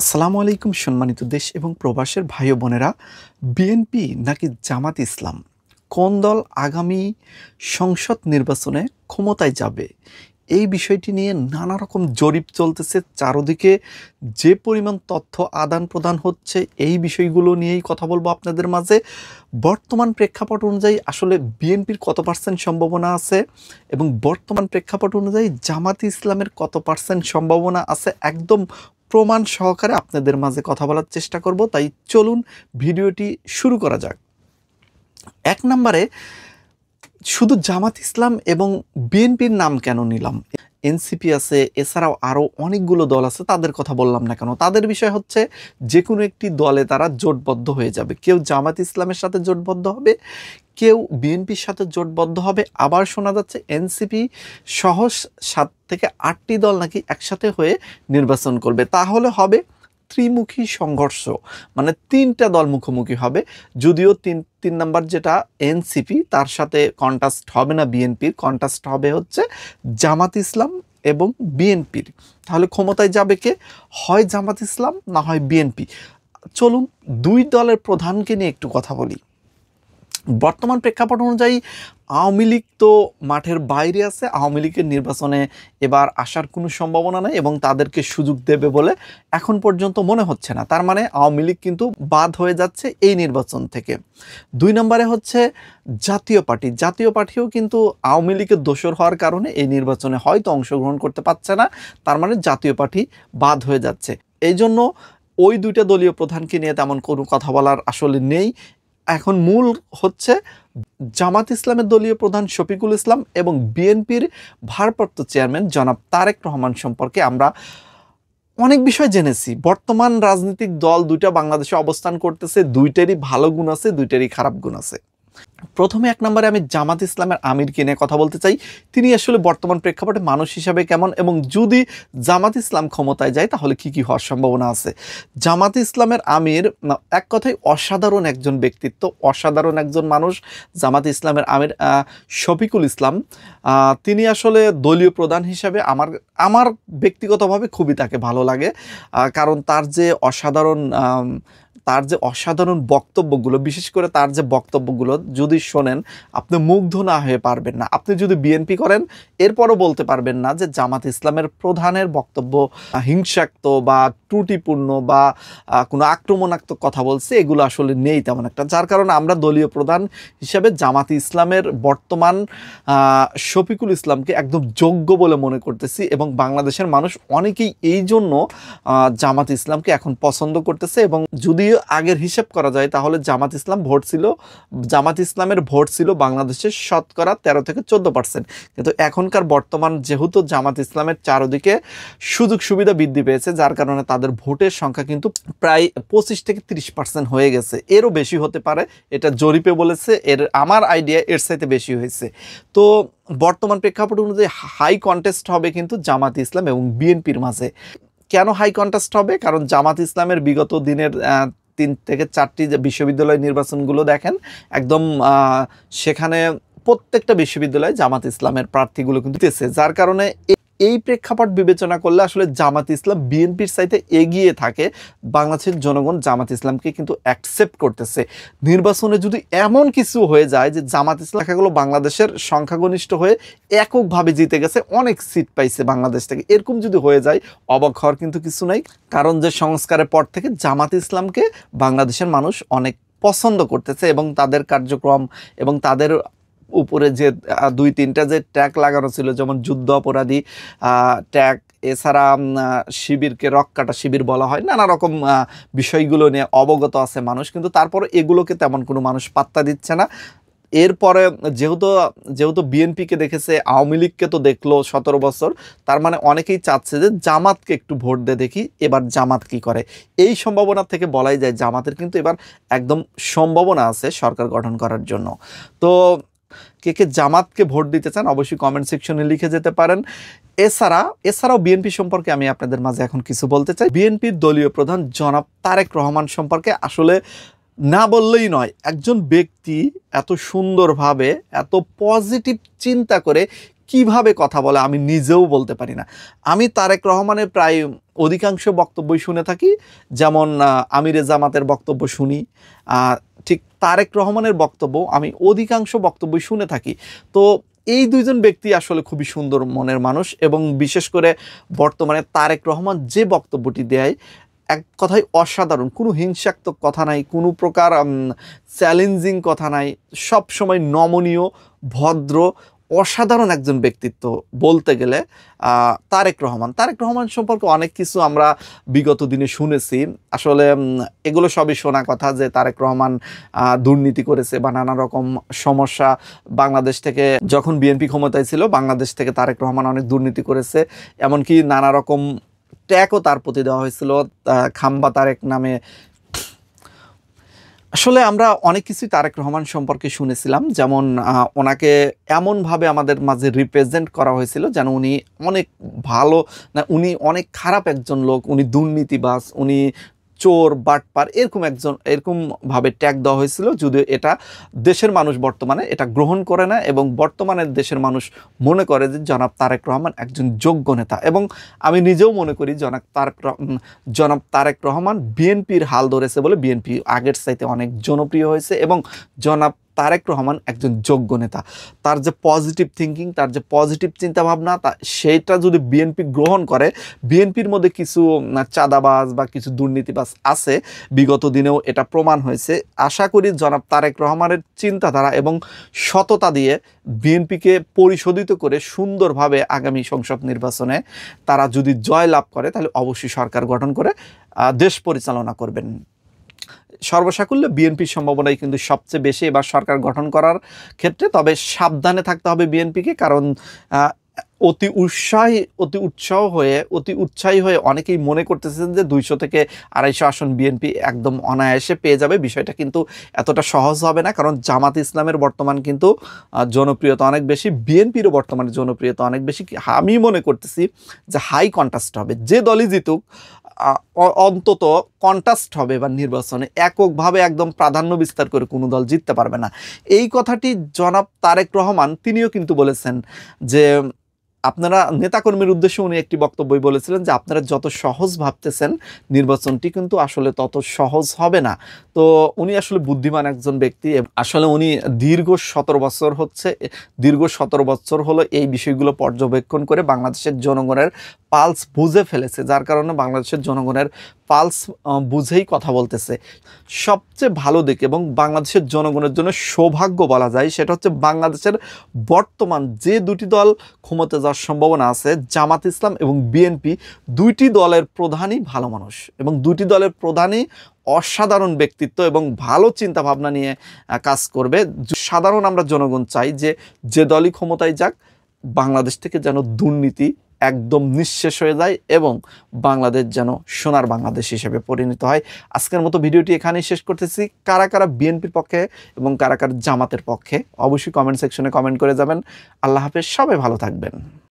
আসসালামু আলাইকুম সম্মানিত দেশ এবং প্রবাসের ভাই ও বোনেরা, বিএনপি নাকি জামাত ইসলাম কোন দল আগামী সংসদ নির্বাচনে ক্ষমতায় যাবে, এই বিষয়টি নিয়ে নানা রকম জরিপ চলতেছে। চারদিকে যে পরিমাণ তথ্য আদান প্রদান হচ্ছে, এই বিষয়গুলো নিয়েই কথা বলবো আপনাদের মাঝে। বর্তমান প্রেক্ষাপট অনুযায়ী আসলে বিএনপির কত পার্সেন্ট সম্ভাবনা আছে এবং বর্তমান প্রেক্ষাপট অনুযায়ী জামাত ইসলামের কত পার্সেন্ট সম্ভাবনা আছে, একদম প্রমাণ সহকারে আপনাদের মাঝে কথা বলার চেষ্টা করব। তাই চলুন ভিডিওটি শুরু করা যাক। এক নম্বরে, শুধু জামাত ইসলাম এবং বিএনপির নাম কেন নিলাম? এনসিপি আছে, এছাড়াও আরও অনেকগুলো দল আছে, তাদের কথা বললাম না কেন? তাদের বিষয় হচ্ছে যে কোনো একটি দলে তারা জোটবদ্ধ হয়ে যাবে। কেউ জামাত ইসলামের সাথে জোটবদ্ধ হবে, কেউ বিএনপির সাথে জোটবদ্ধ হবে। আবার শোনা যাচ্ছে এনসিপি সহ 7 থেকে 8টি দল নাকি একসাথে হয়ে নির্বাচন করবে। তাহলে হবে ত্রিমুখী সংঘর্ষ, মানে 3টা দল মুখোমুখি হবে। যদিও তিন নাম্বার যেটা এনসিপি, তার সাথে কন্টাস্ট হবে না বিএনপির, কন্টাস্ট হবে হচ্ছে জামাত ইসলাম এবং বিএনপির। তাহলে ক্ষমতায় যাবে কে? হয় জামাত ইসলাম, না হয় বিএনপি। চলুন দুই দলের প্রধানকে নিয়ে একটু কথা বলি। বর্তমান প্রেক্ষাপট অনুযায়ী আওয়ামী লীগ তো মাঠের বাইরে আছে, আওয়ামী লীগের নির্বাচনে এবার আসার কোনো সম্ভাবনা নেই এবং তাদেরকে সুযোগ দেবে বলে এখন পর্যন্ত মনে হচ্ছে না। তার মানে আওয়ামী লীগ কিন্তু বাদ হয়ে যাচ্ছে এই নির্বাচন থেকে। 2 নম্বরে হচ্ছে জাতীয় পার্টি। জাতীয় পার্টিও কিন্তু আওয়ামী লীগের দোসর হওয়ার কারণে এই নির্বাচনে হয়তো অংশগ্রহণ করতে পারছে না। তার মানে জাতীয় পার্টি বাদ হয়ে যাচ্ছে। এই জন্য ওই 2টা দলীয় প্রধানকে নিয়ে তেমন কোনো কথা বলার আসলে নেই। এখন মূল হচ্ছে জামাত ইসলামের দলীয় প্রধান শফিকুল ইসলাম এবং বিএনপির ভারপ্রাপ্ত চেয়ারম্যান জনাব তারেক রহমান সম্পর্কে আমরা অনেক বিষয় জেনেছি। বর্তমান রাজনৈতিক দল 2টা বাংলাদেশে অবস্থান করতেছে, 2টারই ভালো গুণ আছে, 2টারই খারাপ গুণ আছে। প্রথমে 1 নম্বরে আমি জামাত ইসলামের আমিরকে নিয়ে কথা বলতে চাই। তিনি আসলে বর্তমান প্রেক্ষাপটে মানুষ হিসাবে কেমন এবং যদি জামাত ইসলাম ক্ষমতায় যায় তাহলে কি কি হওয়ার সম্ভাবনা আছে। জামাত ইসলামের আমির এক কথায় অসাধারণ একজন ব্যক্তিত্ব, অসাধারণ একজন মানুষ। জামাত ইসলামের আমির শফিকুল ইসলাম, তিনি আসলে দলীয় প্রধান হিসাবে আমার ব্যক্তিগতভাবে খুবই তাকে ভালো লাগে। কারণ তার যে অসাধারণ বক্তব্যগুলো, বিশেষ করে তার যে বক্তব্যগুলো যদি শোনেন আপনি মুগ্ধ না হয়ে পারবেন না। আপনি যদি বিএনপি করেন এরপরও বলতে পারবেন না যে জামাত ইসলামের প্রধানের বক্তব্য হিংসাত্মক বা ত্রুটিপূর্ণ বা কোনো আক্রমণাত্মক কথা বলছে, এগুলো আসলে নেই তেমন একটা। যার কারণে আমরা দলীয় প্রধান হিসেবে জামাত ইসলামের বর্তমান শফিকুল ইসলামকে একদম যোগ্য বলে মনে করতেছি এবং বাংলাদেশের মানুষ অনেকেই এই জন্য জামাত ইসলামকে এখন পছন্দ করতেছে। এবং যদিও আগের হিসাব করা যায় তাহলে জামাত ইসলামের ভোট ছিল বাংলাদেশের শতকরা 13 থেকে 14%। কিন্তু এখনকার বর্তমান যেহেতু জামাত ইসলামের চারদিকে সুযোগ সুবিধা বৃদ্ধি পেয়েছে, যার কারণে তাদের ভোটের সংখ্যা কিন্তু প্রায় 25 থেকে 30% হয়ে গেছে। এরও বেশি হতে পারে, এটা জরিপে বলেছে। আমার আইডিয়া এর চাইতে বেশি হয়েছে। তো বর্তমান প্রেক্ষাপট অনুযায়ী হাই কন্টেস্ট হবে কিন্তু জামাত ইসলাম এবং বিএনপির মাঝে। কেন হাই কন্টেস্ট হবে? কারণ জামাত ইসলামের বিগত দিনের 3 থেকে 4টি যে বিশ্ববিদ্যালয় নির্বাচনগুলো দেখেন, একদম সেখানে প্রত্যেকটা বিশ্ববিদ্যালয়ে জামাত ইসলামের প্রার্থীগুলো কিন্তু দিতেছে। যার কারণে এই প্রেক্ষাপট বিবেচনা করলে আসলে জামাত ইসলাম বিএনপির চাইতে এগিয়ে থাকে। বাংলাদেশের জনগণ জামাত ইসলামকে কিন্তু অ্যাকসেপ্ট করতেছে। নির্বাচনে যদি এমন কিছু হয়ে যায় যে জামাত ইসলাম দেখাগুলো বাংলাদেশের সংখ্যাগরিষ্ঠ হয়ে এককভাবে জিতে গেছে, অনেক সিট পাইছে বাংলাদেশ থেকে, এরকম যদি হয়ে যায় অবাক হওয়ার কিন্তু কিছু নাই। কারণ যে সংস্কারের পর থেকে জামাত ইসলামকে বাংলাদেশের মানুষ অনেক পছন্দ করতেছে এবং তাদের কার্যক্রম এবং তাদের উপরে যে 2-3টা যে ট্যাগ লাগানো ছিল, যেমন যুদ্ধ অপরাধী ট্যাগ, এছাড়া শিবিরকে রক্কাটা শিবির বলা হয়, নানা রকম বিষয়গুলো নিয়ে অবগত আছে মানুষ। কিন্তু তারপর এগুলোকে তেমন কোনো মানুষ পাত্তা দিচ্ছে না। এরপরে যেহেতু বিএনপিকে দেখেছে, আওয়ামী লীগকে তো দেখলো 17 বছর, তার মানে অনেকেই চাচ্ছে যে জামাতকে একটু ভোট দিয়ে দেখি এবার জামাত কি করে। এই সম্ভাবনা থেকে বলাই যায় জামাতের কিন্তু এবার একদম সম্ভাবনা আছে সরকার গঠন করার জন্য। তো কে কে জামাতকে ভোট দিতে চান অবশ্যই কমেন্ট সেকশনে লিখে যেতে পারেন। এছাড়াও বিএনপি সম্পর্কে আমি আপনাদের মাঝে এখন কিছু বলতে চাই। বিএনপির দলীয় প্রধান জনাব তারেক রহমান সম্পর্কে আসলে না বললেই নয়। একজন ব্যক্তি এত সুন্দরভাবে, এত পজিটিভ চিন্তা করে কিভাবে কথা বলে আমি নিজেও বলতে পারি না। আমি তারেক রহমানের প্রায় অধিকাংশ বক্তব্যই শুনে থাকি, যেমন আমিরে জামাতের বক্তব্য শুনি, ঠিক তারেক রহমানের বক্তব্য আমি অধিকাংশ বক্তব্যই শুনে থাকি। তো এই দুইজন ব্যক্তি আসলে খুবই সুন্দর মনের মানুষ, এবং বিশেষ করে বর্তমানে তারেক রহমান যে বক্তব্যটি দেয় এক কথায় অসাধারণ, কোনো হিংসাত্মক কথা নাই, কোনো প্রকার চ্যালেঞ্জিং কথা নাই, সব সময় নমনীয়, ভদ্র, অসাধারণ একজন ব্যক্তিত্ব বলতে গেলে তারেক রহমান সম্পর্কে অনেক কিছু আমরা বিগত দিনে শুনেছি। আসলে এগুলো সবই শোনা কথা যে তারেক রহমান দুর্নীতি করেছে বা নানা রকম সমস্যা, বাংলাদেশ থেকে যখন বিএনপি ক্ষমতায় ছিল বাংলাদেশ থেকে তারেক রহমান অনেক দুর্নীতি করেছে, এমনকি নানা রকম ট্যাগও তার প্রতি দেওয়া হয়েছিল খাম্বা তারেক নামে। আসলে আমরা অনেক কিছুই তারেক রহমান সম্পর্কে শুনেছিলাম, যেমন ওনাকে এমনভাবে আমাদের মাঝে রিপ্রেজেন্ট করা হয়েছিল যেন উনি অনেক ভালো না, উনি অনেক খারাপ একজন লোক, উনি দুর্নীতিবাজ, উনি চোর বাটপার, এরকমভাবে ট্যাগ দেওয়া হয়েছিল। যদিও এটা দেশের মানুষ বর্তমানে এটা গ্রহণ করে না, এবং বর্তমানে দেশের মানুষ মনে করে যে জনাব তারেক রহমান একজন যোগ্য নেতা, এবং আমি নিজেও মনে করি জনাব তারেক রহমান বিএনপির হাল ধরেছে বলে বিএনপি আগের চাইতে অনেক জনপ্রিয় হয়েছে, এবং জনাব তারেক রহমান একজন যোগ্য নেতা। তার যে পজিটিভ থিঙ্কিং, তার যে পজিটিভ চিন্তাভাবনা, সেইটা যদি বিএনপি গ্রহণ করে, বিএনপির মধ্যে কিছু চাঁদাবাজ বা কিছু দুর্নীতিবাজ আছে, বিগত দিনেও এটা প্রমাণ হয়েছে। আশা করি জনাব তারেক রহমানের চিন্তাধারা এবং সততা দিয়ে বিএনপিকে পরিশোধিত করে সুন্দরভাবে আগামী সংসদ নির্বাচনে তারা যদি জয় লাভ করে, তাহলে অবশ্যই সরকার গঠন করে দেশ পরিচালনা করবেন। সর্বসাকুল্যে বিএনপির সম্ভাবনাই কিন্তু সবচেয়ে বেশি এবার সরকার গঠন করার ক্ষেত্রে। তবে সাবধানে থাকতে হবে বিএনপিকে, কারণ অতি উৎসাহী হয়ে অনেকেই মনে করতেছেন যে 200 থেকে 250 আসন বিএনপি একদম অনায়াসে পেয়ে যাবে। বিষয়টা কিন্তু এতটা সহজ হবে না, কারণ জামাত ইসলামের বর্তমান কিন্তু জনপ্রিয়তা অনেক বেশি, বিএনপিরও বর্তমানে জনপ্রিয়তা অনেক বেশি। আমি মনে করতেছি যে হাই কন্টেস্ট হবে, যে দলই জিতুক অন্তত কন্টেস্ট হবে এবার নির্বাচনে, এককভাবে একদম প্রাধান্য বিস্তার করে কোনো দল জিততে পারবে না। এই কথাটি জনাব তারেক রহমান তিনিও কিন্তু বলেছেন যে আপনারা নেতাকর্মীর উদ্দেশ্যে উনি একটি বক্তব্যই বলেছিলেন যে আপনারা যত সহজ ভাবতেছেন নির্বাচনটি কিন্তু আসলে তত সহজ হবে না। তো উনি আসলে বুদ্ধিমান একজন ব্যক্তি, আসলে উনি দীর্ঘ 17 বছর হলো এই বিষয়গুলো পর্যবেক্ষণ করে বাংলাদেশের জনগণের পালস বুঝে ফেলেছে, যার কারণে বাংলাদেশের জনগণের পালস বুঝেই কথা বলতেছে। সবচেয়ে ভালো দিক এবং বাংলাদেশের জনগণের জন্য সৌভাগ্য বলা যায়, সেটা হচ্ছে বাংলাদেশের বর্তমান যে দুটি দল ক্ষমতা যাওয়ার সম্ভাবনা আছে, জামাত ইসলাম এবং বিএনপি, দুইটি দলের প্রধানই ভালো মানুষ, এবং দুটি দলের প্রধানই অসাধারণ ব্যক্তিত্ব এবং ভালো চিন্তা ভাবনা নিয়ে কাজ করবে। সাধারণ আমরা জনগণ চাই যে দলই ক্ষমতায় যাক, বাংলাদেশ থেকে যেন দুর্নীতি একদম নিঃশেষ হয়ে যায় এবং বাংলাদেশ যেন সোনার বাংলাদেশ হিসেবে পরিণত হয়। আজকের মতো ভিডিওটি এখানেই শেষ করতেছি। কারা কারা বিএনপির পক্ষে এবং কারা কারা জামাতের পক্ষে অবশ্যই কমেন্ট সেকশনে কমেন্ট করে যাবেন। আল্লাহ হাফেজ, সবাই ভালো থাকবেন।